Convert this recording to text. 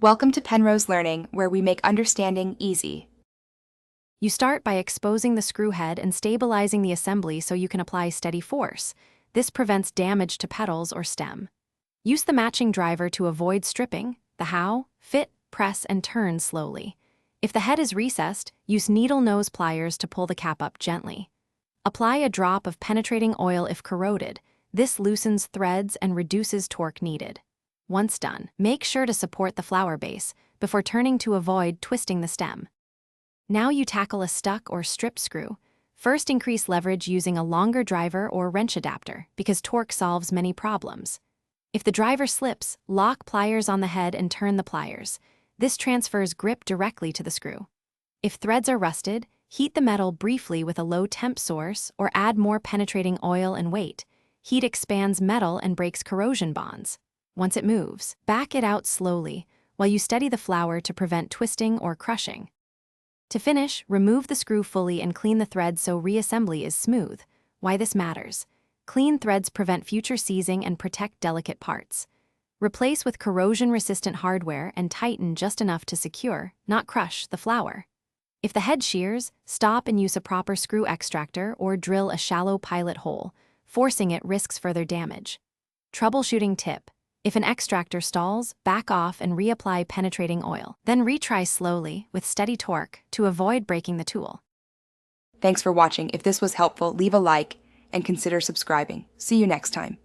Welcome to Penrose Learning, where we make understanding easy. You start by exposing the screw head and stabilizing the assembly so you can apply steady force. This prevents damage to petals or stem. Use the matching driver to avoid stripping. The how: fit, press, and turn slowly. If the head is recessed, use needle nose pliers to pull the cap up gently. Apply a drop of penetrating oil if corroded. This loosens threads and reduces torque needed. Once done, make sure to support the flower base before turning to avoid twisting the stem. Now you tackle a stuck or strip screw. First, increase leverage using a longer driver or wrench adapter because torque solves many problems. If the driver slips, lock pliers on the head and turn the pliers. This transfers grip directly to the screw. If threads are rusted, heat the metal briefly with a low temp source or add more penetrating oil and weight. Heat expands metal and breaks corrosion bonds. Once it moves, back it out slowly while you steady the flower to prevent twisting or crushing. To finish, remove the screw fully and clean the threads so reassembly is smooth. Why this matters: clean threads prevent future seizing and protect delicate parts. Replace with corrosion-resistant hardware and tighten just enough to secure, not crush, the flower. If the head shears, stop and use a proper screw extractor or drill a shallow pilot hole. Forcing it risks further damage. Troubleshooting tip: if an extractor stalls, back off and reapply penetrating oil. Then retry slowly with steady torque to avoid breaking the tool. Thanks for watching. If this was helpful, leave a like and consider subscribing. See you next time.